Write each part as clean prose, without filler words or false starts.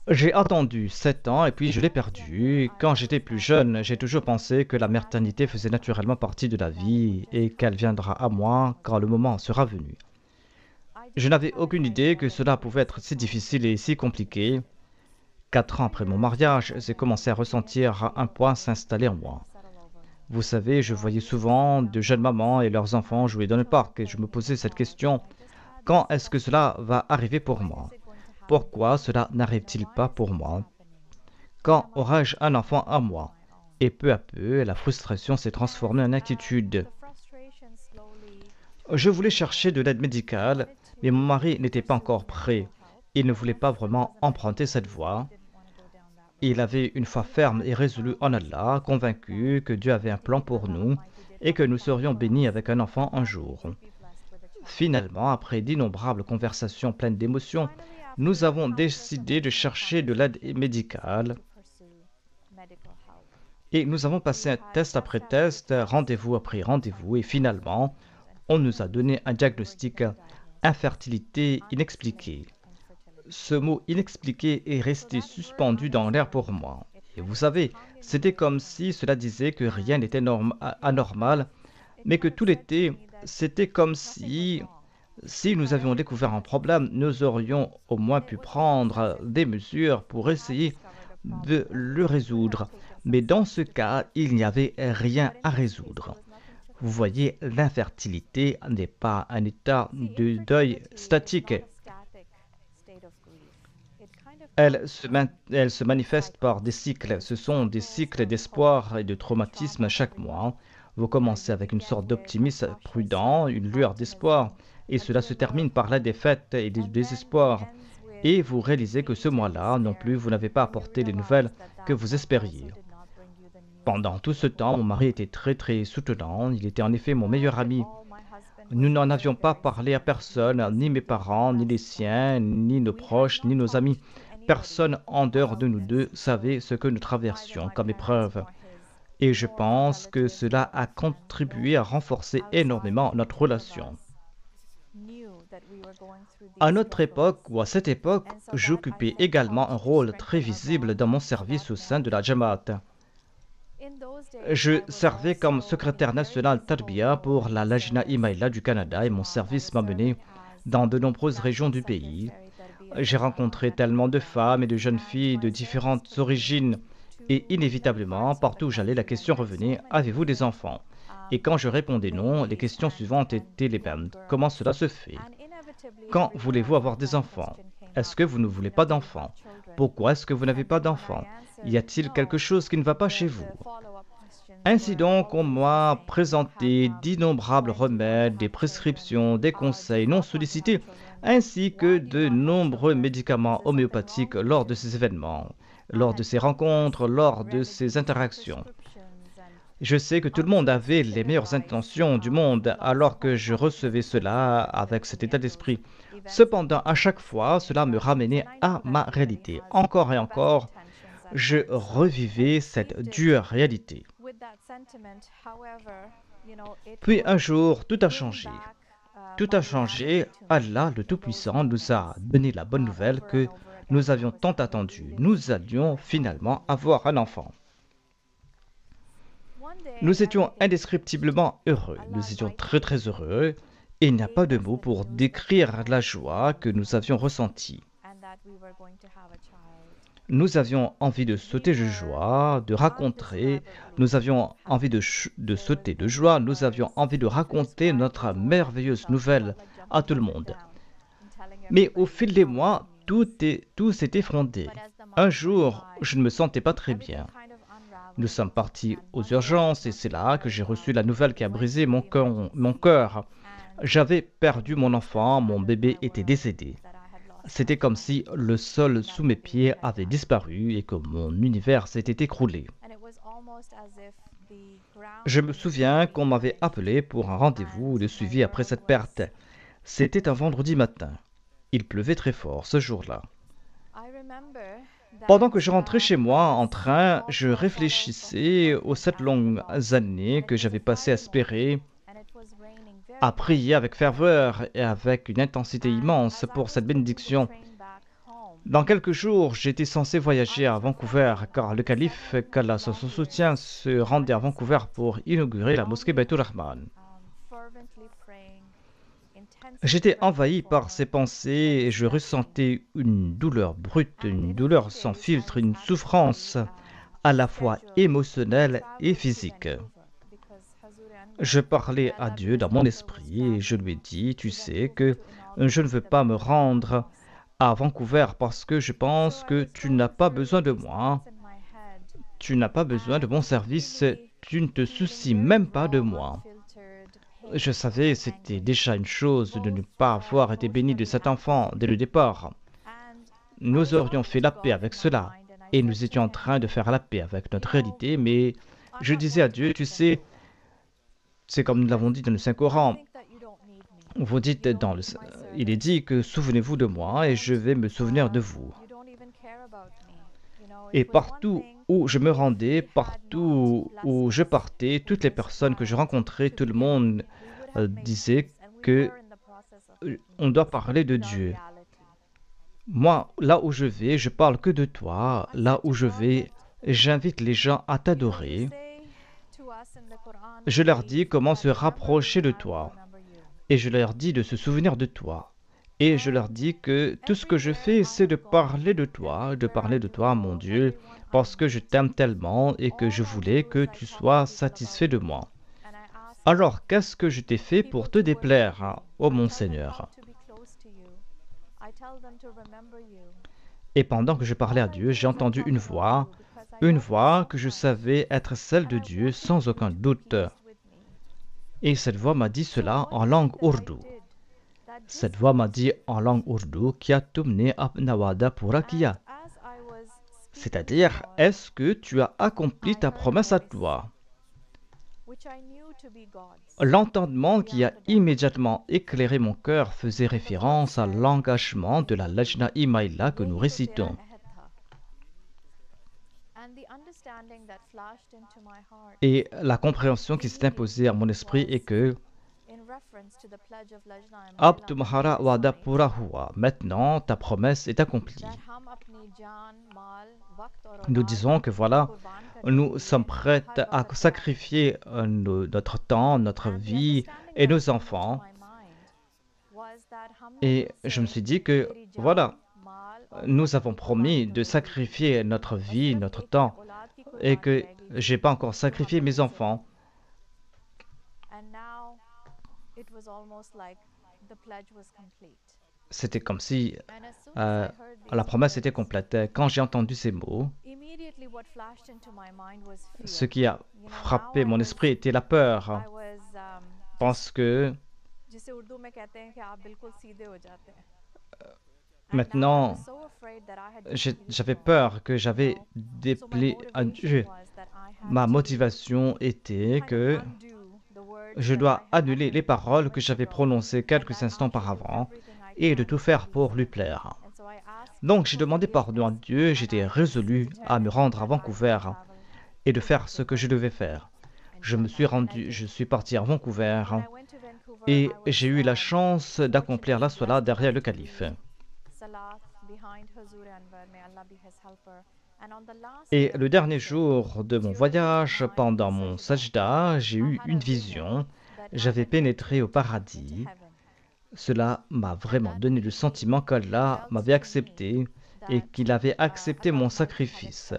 J'ai attendu 7 ans et puis je l'ai perdu. Quand j'étais plus jeune, j'ai toujours pensé que la maternité faisait naturellement partie de la vie et qu'elle viendra à moi quand le moment sera venu. Je n'avais aucune idée que cela pouvait être si difficile et si compliqué. 4 ans après mon mariage, j'ai commencé à ressentir un poids s'installer en moi. Vous savez, je voyais souvent de jeunes mamans et leurs enfants jouer dans le parc et je me posais cette question, quand est-ce que cela va arriver pour moi? Pourquoi cela n'arrive-t-il pas pour moi? Quand aurai-je un enfant à moi? Et peu à peu, la frustration s'est transformée en inquiétude. Je voulais chercher de l'aide médicale, mais mon mari n'était pas encore prêt. Il ne voulait pas vraiment emprunter cette voie. Il avait une foi ferme et résolue en Allah, convaincu que Dieu avait un plan pour nous et que nous serions bénis avec un enfant un jour. Finalement, après d'innombrables conversations pleines d'émotions, nous avons décidé de chercher de l'aide médicale et nous avons passé un test après test, rendez-vous après rendez-vous et finalement, on nous a donné un diagnostic infertilité inexpliquée. Ce mot inexpliqué est resté suspendu dans l'air pour moi. Et vous savez, c'était comme si cela disait que rien n'était anormal, mais que tout l'était. C'était comme si nous avions découvert un problème, nous aurions au moins pu prendre des mesures pour essayer de le résoudre. Mais dans ce cas, il n'y avait rien à résoudre. Vous voyez, l'infertilité n'est pas un état de deuil statique. Elle se manifeste par des cycles. Ce sont des cycles d'espoir et de traumatisme chaque mois. Vous commencez avec une sorte d'optimisme prudent, une lueur d'espoir, et cela se termine par la défaite et du désespoir. Et vous réalisez que ce mois-là, non plus, vous n'avez pas apporté les nouvelles que vous espériez. Pendant tout ce temps, mon mari était très soutenant. Il était en effet mon meilleur ami. Nous n'en avions pas parlé à personne, ni mes parents, ni les siens, ni nos proches, ni nos amis. Personne en dehors de nous deux savait ce que nous traversions comme épreuve. Et je pense que cela a contribué à renforcer énormément notre relation. À notre époque, ou à cette époque, j'occupais également un rôle très visible dans mon service au sein de la Jamaat. Je servais comme secrétaire national Tarbiya pour la Lajna Imaila du Canada et mon service m'a mené dans de nombreuses régions du pays. J'ai rencontré tellement de femmes et de jeunes filles de différentes origines et inévitablement, partout où j'allais, la question revenait: avez-vous des enfants? Et quand je répondais non, les questions suivantes étaient les mêmes. Comment cela se fait? Quand voulez-vous avoir des enfants? Est-ce que vous ne voulez pas d'enfants? Pourquoi est-ce que vous n'avez pas d'enfants? Y a-t-il quelque chose qui ne va pas chez vous? Ainsi donc, on m'a présenté d'innombrables remèdes, des prescriptions, des conseils non sollicités, ainsi que de nombreux médicaments homéopathiques lors de ces événements, lors de ces rencontres, lors de ces interactions. Je sais que tout le monde avait les meilleures intentions du monde alors que je recevais cela avec cet état d'esprit. Cependant, à chaque fois, cela me ramenait à ma réalité. Encore et encore, je revivais cette dure réalité. Puis un jour, tout a changé. Tout a changé. Allah, le Tout-Puissant, nous a donné la bonne nouvelle que nous avions tant attendue. Nous allions finalement avoir un enfant. Nous étions indescriptiblement heureux. Nous étions très heureux. Et il n'y a pas de mots pour décrire la joie que nous avions ressentie. Nous avions envie de sauter de joie, de raconter, nous avions envie de sauter de joie, nous avions envie de raconter notre merveilleuse nouvelle à tout le monde. Mais au fil des mois, tout s'est effondré. Un jour, je ne me sentais pas très bien. Nous sommes partis aux urgences et c'est là que j'ai reçu la nouvelle qui a brisé mon cœur. J'avais perdu mon enfant, mon bébé était décédé. C'était comme si le sol sous mes pieds avait disparu et que mon univers s'était écroulé. Je me souviens qu'on m'avait appelé pour un rendez-vous de suivi après cette perte. C'était un vendredi matin. Il pleuvait très fort ce jour-là. Pendant que je rentrais chez moi en train, je réfléchissais aux 7 longues années que j'avais passées à espérer à prier avec ferveur et avec une intensité immense pour cette bénédiction. Dans quelques jours, j'étais censé voyager à Vancouver car le calife, qu'Allah soit son soutien, se rendait à Vancouver pour inaugurer la mosquée Baitul Rahman. J'étais envahi par ces pensées et je ressentais une douleur brute, une douleur sans filtre, une souffrance à la fois émotionnelle et physique. Je parlais à Dieu dans mon esprit et je lui ai dit, tu sais que je ne veux pas me rendre à Vancouver parce que je pense que tu n'as pas besoin de moi, tu n'as pas besoin de mon service, tu ne te soucies même pas de moi. Je savais, c'était déjà une chose de ne pas avoir été béni de cet enfant dès le départ. Nous aurions fait la paix avec cela et nous étions en train de faire la paix avec notre réalité, mais je disais à Dieu, tu sais, c'est comme nous l'avons dit dans le Saint-Coran. Vous dites il est dit que souvenez-vous de moi et je vais me souvenir de vous. Et partout où je me rendais, partout où je partais, toutes les personnes que je rencontrais, tout le monde disait que on doit parler de Dieu. Moi, là où je vais, je parle que de toi. Là où je vais, j'invite les gens à t'adorer. Je leur dis comment se rapprocher de toi. Et je leur dis de se souvenir de toi. Et je leur dis que tout ce que je fais, c'est de parler de toi, mon Dieu, parce que je t'aime tellement et que je voulais que tu sois satisfait de moi. Alors, qu'est-ce que je t'ai fait pour te déplaire, ô mon Seigneur? Et pendant que je parlais à Dieu, j'ai entendu une voix que je savais être celle de Dieu sans aucun doute. Et cette voix m'a dit cela en langue ourdou. Cette voix m'a dit en langue ourdou, Kya tumne apna wada pura kiya. C'est-à-dire, est-ce que tu as accompli ta promesse à toi? L'entendement qui a immédiatement éclairé mon cœur faisait référence à l'engagement de la Lajna Imaïla que nous récitons. Et la compréhension qui s'est imposée à mon esprit est que Ab tumhara wada pura hua. Maintenant, ta promesse est accomplie. Nous disons que voilà, nous sommes prêts à sacrifier notre temps, notre vie et nos enfants. Et je me suis dit que voilà, nous avons promis de sacrifier notre vie, notre temps, et que je n'ai pas encore sacrifié mes enfants. C'était comme si la promesse était complète. Quand j'ai entendu ces mots, ce qui a frappé mon esprit était la peur, parce que maintenant, j'avais peur que j'avais déplaît à Dieu. Ma motivation était que je dois annuler les paroles que j'avais prononcées quelques instants auparavant et de tout faire pour lui plaire. Donc j'ai demandé pardon à Dieu, j'étais résolu à me rendre à Vancouver et de faire ce que je devais faire. Je suis parti à Vancouver et j'ai eu la chance d'accomplir la salat derrière le calife. Et le dernier jour de mon voyage, pendant mon sajda, j'ai eu une vision. J'avais pénétré au paradis. Cela m'a vraiment donné le sentiment qu'Allah m'avait accepté et qu'il avait accepté mon sacrifice.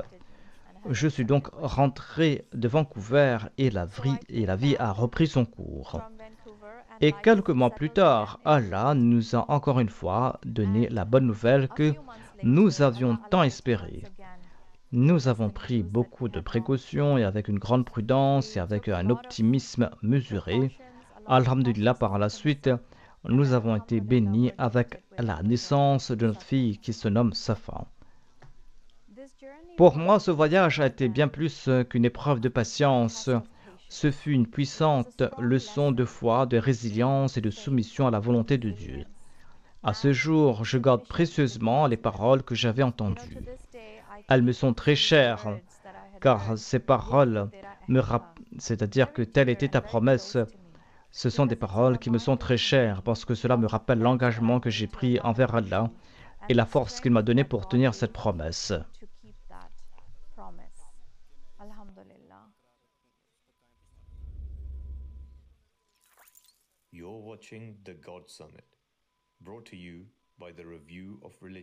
Je suis donc rentré de Vancouver et la vie a repris son cours. Et quelques mois plus tard, Allah nous a encore une fois donné la bonne nouvelle que nous avions tant espérée. Nous avons pris beaucoup de précautions et avec une grande prudence et avec un optimisme mesuré. Alhamdulillah, par la suite, nous avons été bénis avec la naissance de notre fille qui se nomme Safa. Pour moi, ce voyage a été bien plus qu'une épreuve de patience. Ce fut une puissante leçon de foi, de résilience et de soumission à la volonté de Dieu. À ce jour, je garde précieusement les paroles que j'avais entendues. Elles me sont très chères, car ces paroles me rappellent, c'est-à-dire que telle était ta promesse, Ce sont des paroles qui me sont très chères parce que cela me rappelle l'engagement que j'ai pris envers Allah et la force qu'il m'a donnée pour tenir cette promesse. You're watching the God Summit, brought to you by the Review of Religion.